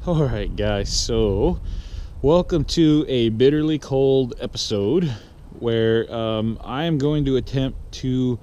Alright guys, so welcome to a bitterly cold episode where I am going to attempt to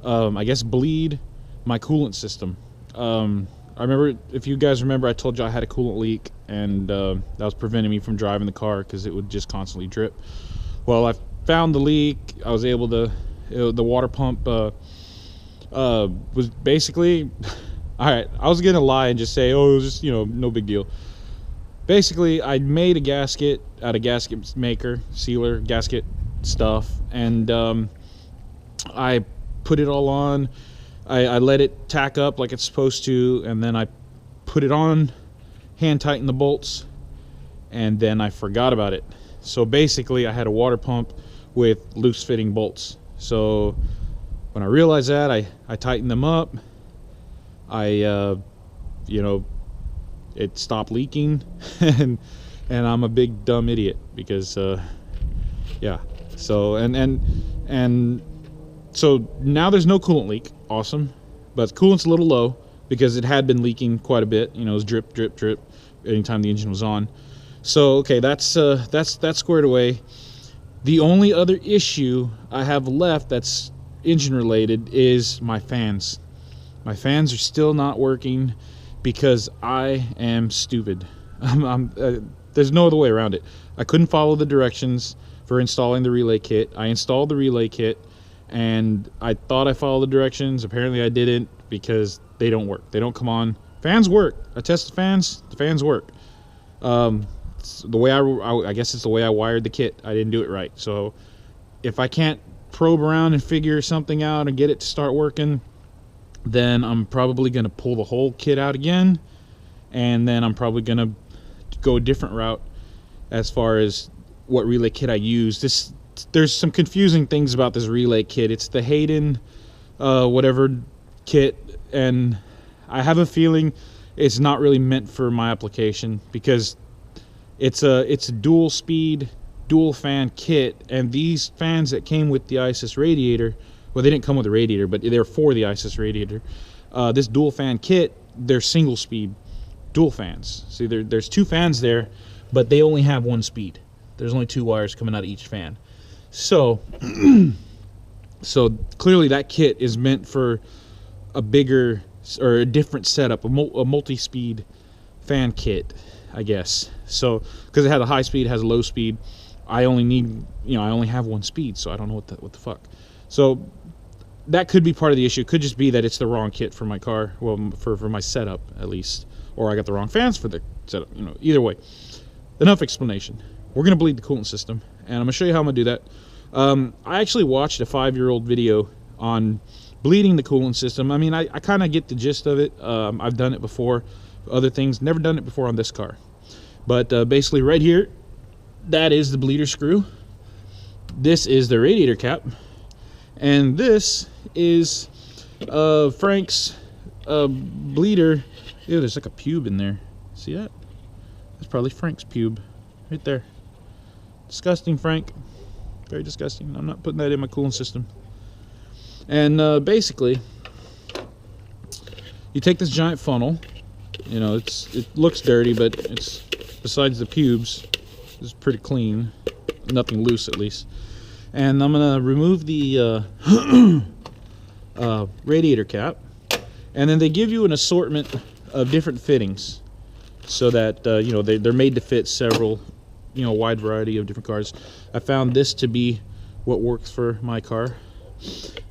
I guess bleed my coolant system. I remember, if you guys remember, I told you I had a coolant leak and that was preventing me from driving the car because it would just constantly drip. Well, I found the leak. I was able to, the water pump was basically alright, I was gonna lie and just say, oh, it was just, no big deal. Basically, I made a gasket out of gasket maker, sealer, gasket stuff, and I put it all on. I let it tack up like it's supposed to, and then I put it on, hand tighten the bolts, and then I forgot about it. So basically, I had a water pump with loose fitting bolts. So when I realized that, I tightened them up. It stopped leaking, and I'm a big dumb idiot because yeah. So and so now there's no coolant leak. Awesome. But coolant's a little low because it had been leaking quite a bit. It was drip drip drip anytime the engine was on. So okay, that's squared away. The only other issue I have left that's engine related is my fans. My fans are still not working because I am stupid. There's no other way around it. I couldn't follow the directions for installing the relay kit. I installed the relay kit and I thought I followed the directions. Apparently I didn't, because they don't work. They don't come on. Fans work. I tested the fans work. The way I guess it's the way I wired the kit. I didn't do it right. So if I can't probe around and figure something out and get it to start working, then I'm probably going to pull the whole kit out again, and then I'm probably going to go a different route as far as what relay kit I use. There's some confusing things about this relay kit. It's the Hayden whatever kit, and I have a feeling it's not really meant for my application because it's a dual speed, dual fan kit, and these fans that came with the ISIS radiator, well, they didn't come with a radiator, but they're for the ISIS radiator. This dual fan kit, they're single speed dual fans. See, there's two fans there, but they only have one speed. There's only two wires coming out of each fan. So, so clearly that kit is meant for a bigger or a different setup, a multi-speed fan kit, I guess. So, because it has a high speed, it has a low speed. I only need, I only have one speed, so I don't know what the fuck. So that could be part of the issue. It could just be that it's the wrong kit for my car, well, for my setup at least, or I got the wrong fans for the setup. Either way, enough explanation. We're gonna bleed the coolant system, and I'm gonna show you how I'm gonna do that. I actually watched a 5-year-old video on bleeding the coolant system. I mean, I kind of get the gist of it. I've done it before, other things, never done it before on this car. But basically, right here, that is the bleeder screw. This is the radiator cap. And this is Frank's bleeder. Ew, there's like a pube in there. See that? That's probably Frank's pube. Right there. Disgusting, Frank. Very disgusting. I'm not putting that in my coolant system. And basically, you take this giant funnel. It looks dirty, but it's, besides the pubes, it's pretty clean. Nothing loose, at least. And I'm gonna remove the radiator cap, and then they give you an assortment of different fittings, so that they're made to fit several, wide variety of different cars. I found this to be what works for my car,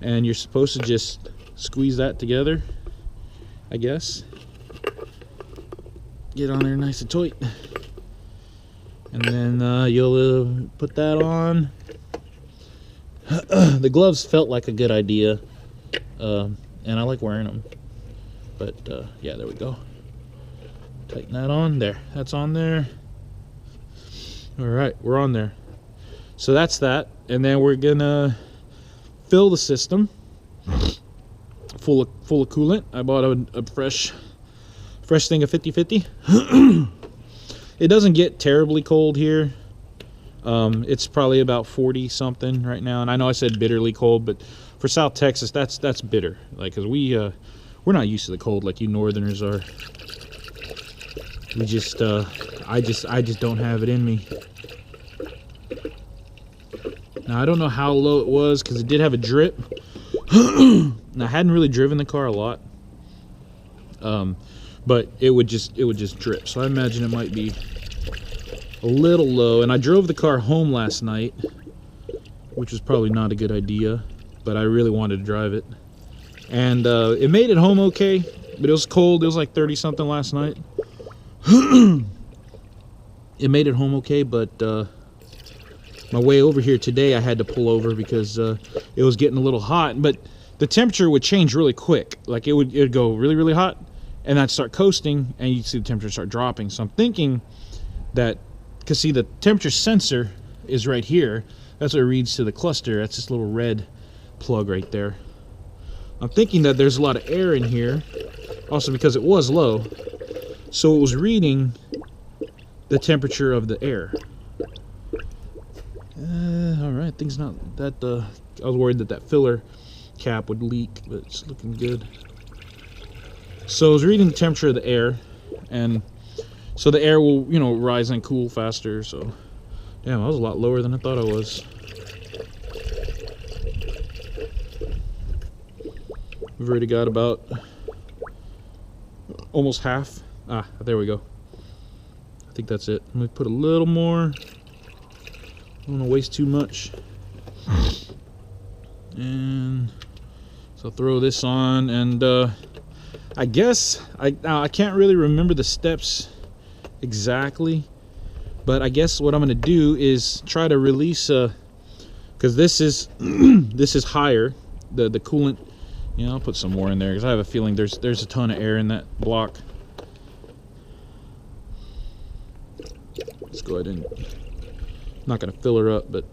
and you're supposed to just squeeze that together, I guess. Get on there nice and tight, and then you'll put that on. The gloves felt like a good idea, and I like wearing them, but yeah, there we go. Tighten that on there. That's on there. Alright, we're on there. So that's that, and then we're gonna fill the system full of coolant. I bought a fresh thing of 50/50. It doesn't get terribly cold here. It's probably about 40 something right now, and I know I said bitterly cold, but for South Texas, that's bitter. Like, cause we're not used to the cold like you Northerners are. we just I just don't have it in me. Now I don't know how low it was because it did have a drip. And I hadn't really driven the car a lot, but it would just drip. So I imagine it might be a little low. And I drove the car home last night, which was probably not a good idea, but I really wanted to drive it. And it made it home okay, but it was cold. It was like 30 something last night. It made it home okay, but my way over here today I had to pull over because it was getting a little hot. But the temperature would change really quick. Like it would go really, really hot, and I'd start coasting, and you'd see the temperature start dropping. So I'm thinking that, because see, the temperature sensor is right here. That's what it reads to the cluster. That's this little red plug right there. I'm thinking that there's a lot of air in here, also because it was low, so it was reading the temperature of the air. All right, things not that. I was worried that filler cap would leak, but it's looking good. So I was reading the temperature of the air, and so the air will, you know, rise and cool faster. So, damn, I was a lot lower than I thought I was. We've already got about almost half. Ah, there we go. I think that's it. Let me put a little more. I don't want to waste too much. And so I'll throw this on, and I guess I can't really remember the steps exactly, but I guess what I'm going to do is try to release, because this is this is higher, the coolant. You know, I'll put some more in there because I have a feeling there's a ton of air in that block. Let's go ahead and, I'm not going to fill her up, but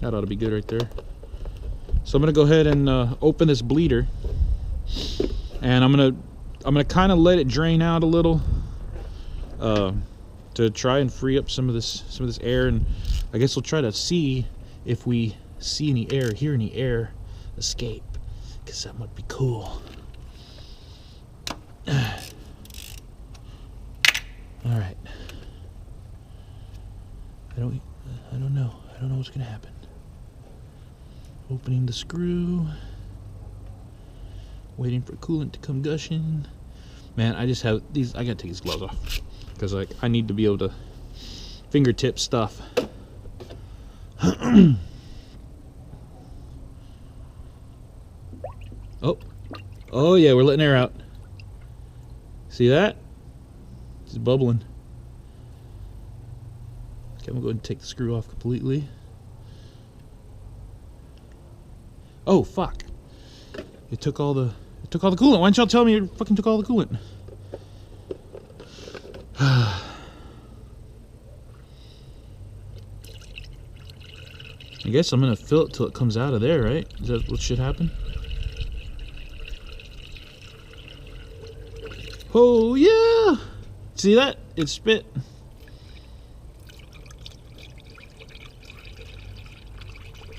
that ought to be good right there. So I'm going to go ahead and open this bleeder, and I'm gonna kind of let it drain out a little to try and free up some of this air, and I guess we'll try to see if we see any air, hear any air escape, because that might be cool. All right. I don't know what's gonna happen. Opening the screw, waiting for coolant to come gushing. Man, I just have these. I gotta take these gloves off because, like, I need to be able to fingertip stuff. Oh yeah, we're letting air out. See that? It's bubbling. Okay, I'm gonna go ahead and take the screw off completely. Oh fuck! It took all the coolant. Why didn't y'all tell me it fucking took all the coolant? I guess I'm gonna fill it till it comes out of there, right? Is that what should happen? Oh yeah! See that? It spit.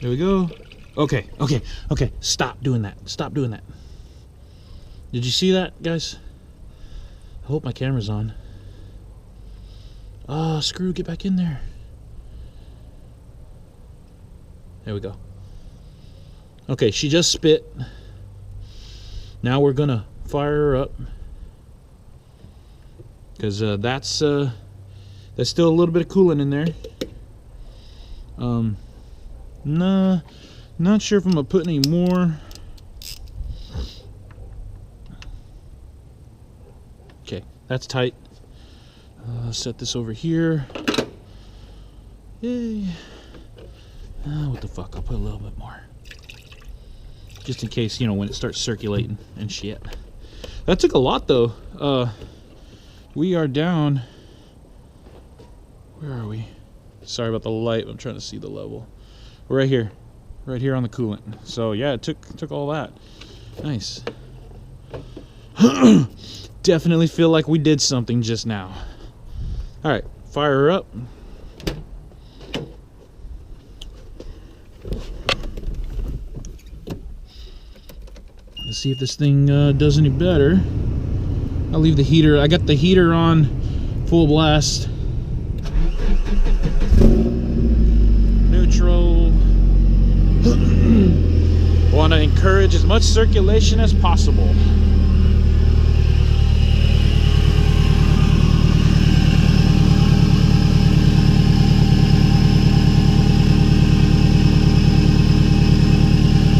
There we go. Okay. Stop doing that. Stop doing that. Did you see that, guys? I hope my camera's on. Ah, screw, get back in there. There we go. Okay, she just spit. Now we're gonna fire her up, because that's still a little bit of coolant in there. Nah, not sure if I'm gonna put any more. Okay, that's tight. Set this over here. Yay. What the fuck, I'll put a little bit more. Just in case, you know, when it starts circulating and shit. That took a lot though. We are down. Where are we? Sorry about the light, I'm trying to see the level. We're right here on the coolant. So yeah, it took all that. Nice. Definitely feel like we did something just now. All right, fire her up. Let's see if this thing does any better. I'll leave the heater. I got the heater on full blast. Neutral. Want to encourage as much circulation as possible.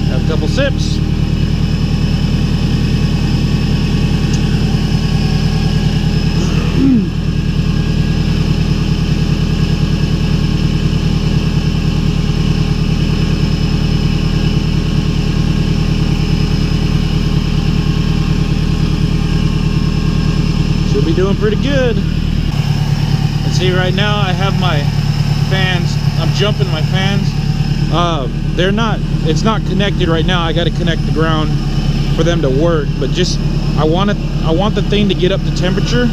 Have a couple sips. Should be doing pretty good. And see, right now I have my fans. I'm jumping my fans. They're not. It's not connected right now. I got to connect the ground for them to work. But just I want the thing to get up to temperature.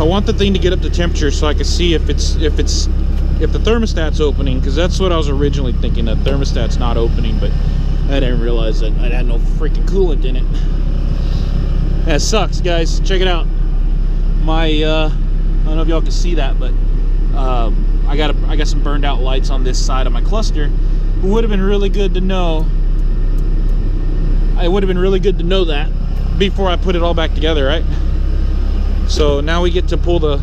I want the thing to get up to temperature so I can see if the thermostat's opening, because that's what I was originally thinking, that thermostat's not opening, but I didn't realize that I had no freaking coolant in it. That sucks, guys. Check it out. My I don't know if y'all can see that, but I got some burned out lights on this side of my cluster. It would have been really good to know. It would have been really good to know that before I put it all back together, right? So now we get to pull the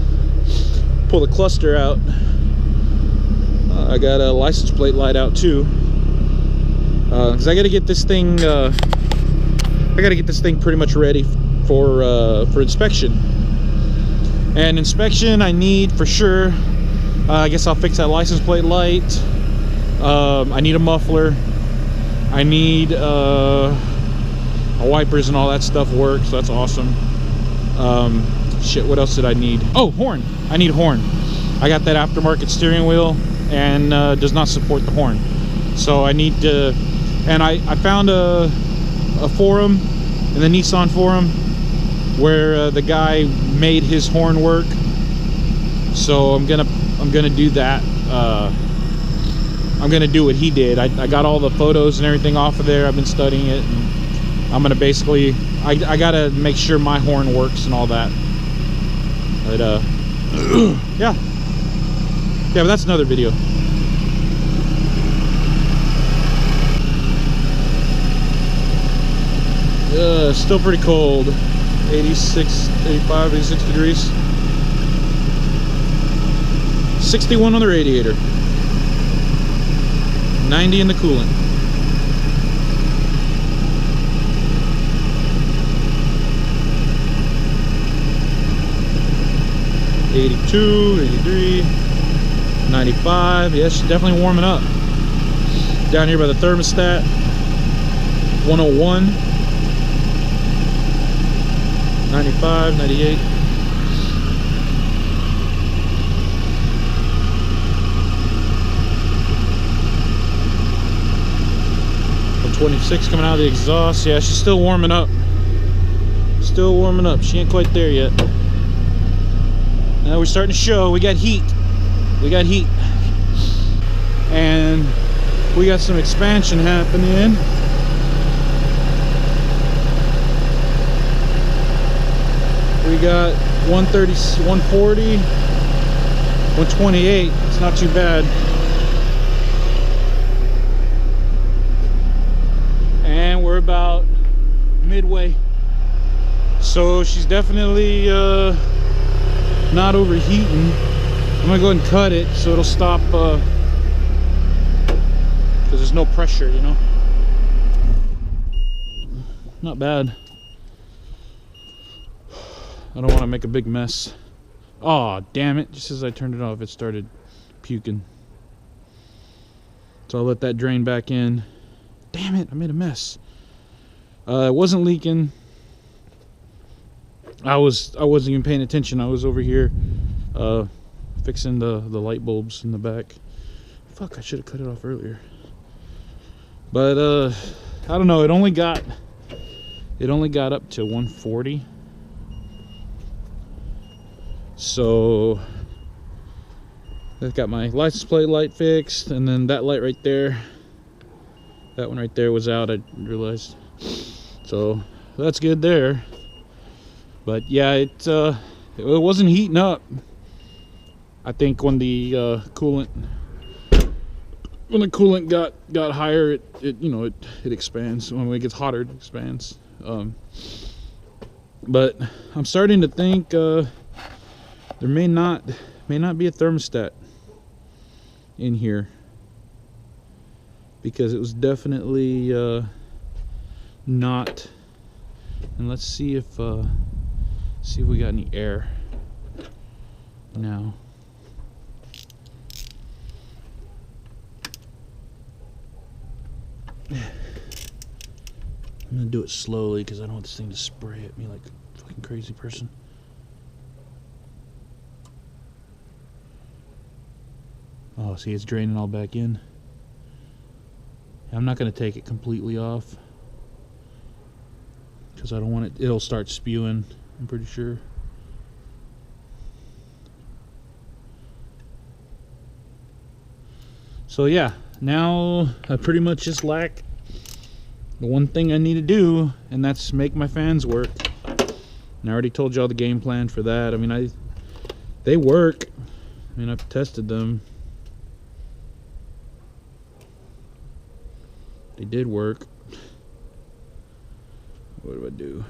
cluster out. I got a license plate light out too, because I got to get this thing. I got to get this thing pretty much ready for inspection. And inspection, I need for sure. I guess I'll fix that license plate light. I need a muffler. I need wipers and all that stuff works. So that's awesome. Shit, what else did I need? Oh, horn. I need a horn. I got that aftermarket steering wheel and does not support the horn. So I need to, and I found a forum in the Nissan forum where the guy made his horn work. So I'm gonna do that. I'm gonna do what he did. I got all the photos and everything off of there. I've been studying it, and I'm gonna basically, I gotta make sure my horn works and all that. But yeah, but that's another video. Still pretty cold. 86, 85, 86 degrees. 61 on the radiator. 90 in the coolant. $82, $83, $95. Yeah, she's definitely warming up. Down here by the thermostat, 101, 95, 98. .26 coming out of the exhaust. Yeah, she's still warming up. Still warming up. She ain't quite there yet. Now we're starting to show. We got heat. We got heat. And we got some expansion happening. We got 130, 140, 128. It's not too bad. And we're about midway. So she's definitely not overheating. I'm gonna go ahead and cut it so it'll stop, because there's no pressure, you know. Not bad. I don't want to make a big mess. Oh, damn it. Just as I turned it off, it started puking. So I'll let that drain back in. Damn it, I made a mess. It wasn't leaking. I wasn't even paying attention. I was over here fixing the light bulbs in the back. Fuck, I should have cut it off earlier. But I don't know, it only got up to 140. So I've got my license plate light fixed, and then that light right there, that one right there was out, I realized. So that's good there. But yeah, it wasn't heating up. I think when the coolant got higher, it expands. When it gets hotter, it expands. But I'm starting to think there may not be a thermostat in here, because it was definitely not. And let's see if we got any air now. I'm gonna do it slowly because I don't want this thing to spray at me like a fucking crazy person. Oh, see, it's draining all back in. I'm not gonna take it completely off because I don't want it. It'll start spewing, I'm pretty sure. So yeah, now I pretty much just lack the one thing I need to do, and that's make my fans work. And I already told y'all the game plan for that. I mean, they work. I mean, I've tested them. They did work. What do I do?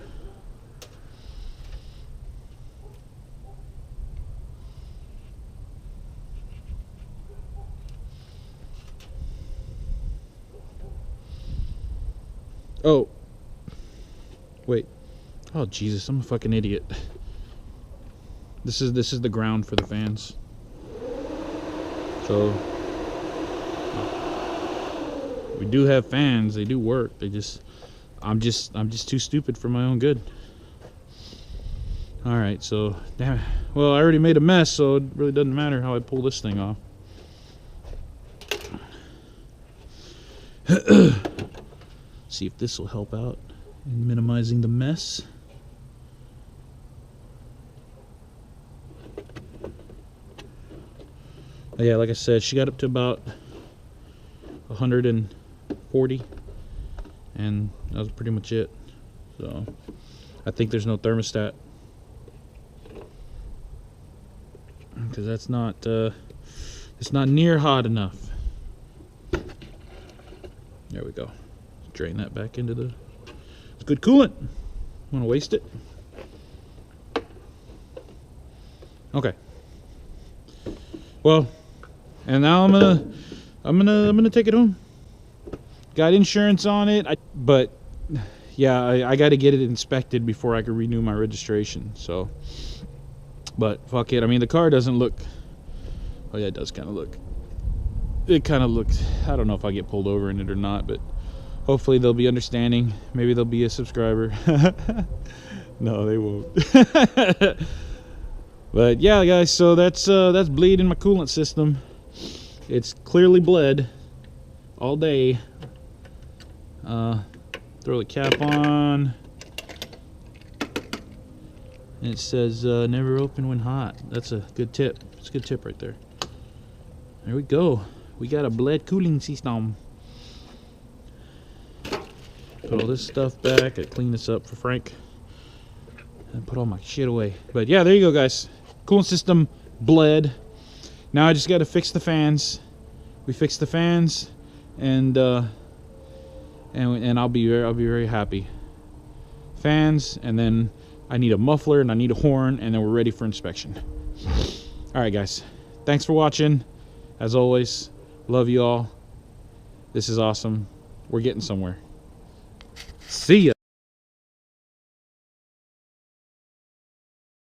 Oh, wait. Oh Jesus, I'm a fucking idiot. This is the ground for the fans. So we do have fans. They do work. I'm just too stupid for my own good. All right, so damn. Well, I already made a mess, so it really doesn't matter how I pull this thing off. See if this will help out in minimizing the mess. Yeah, like I said, she got up to about 140, and that was pretty much it. So I think there's no thermostat, because that's not it's not near hot enough. There we go. Drain that back into the. It's good coolant. Want to waste it? Okay. Well, and now I'm gonna take it home. Got insurance on it, but yeah, I got to get it inspected before I can renew my registration. So, but fuck it. I mean, the car doesn't look. Oh yeah, it does kind of look. It kind of looks. I don't know if I get pulled over in it or not, but hopefully they'll be understanding. Maybe they'll be a subscriber. No, they won't. But yeah, guys. So that's bleed in my coolant system. It's clearly bled all day. Throw the cap on, and it says never open when hot. That's a good tip. It's a good tip right there. There we go. We got a bled cooling system. Put all this stuff back. I clean this up for Frank and put all my shit away. But yeah, there you go, guys. Coolant system bled. Now I just got to fix the fans. We fixed the fans, and I'll be very happy. Fans, and then I need a muffler and I need a horn, and then we're ready for inspection. All right, guys. Thanks for watching. As always, love you all. This is awesome. We're getting somewhere. See ya.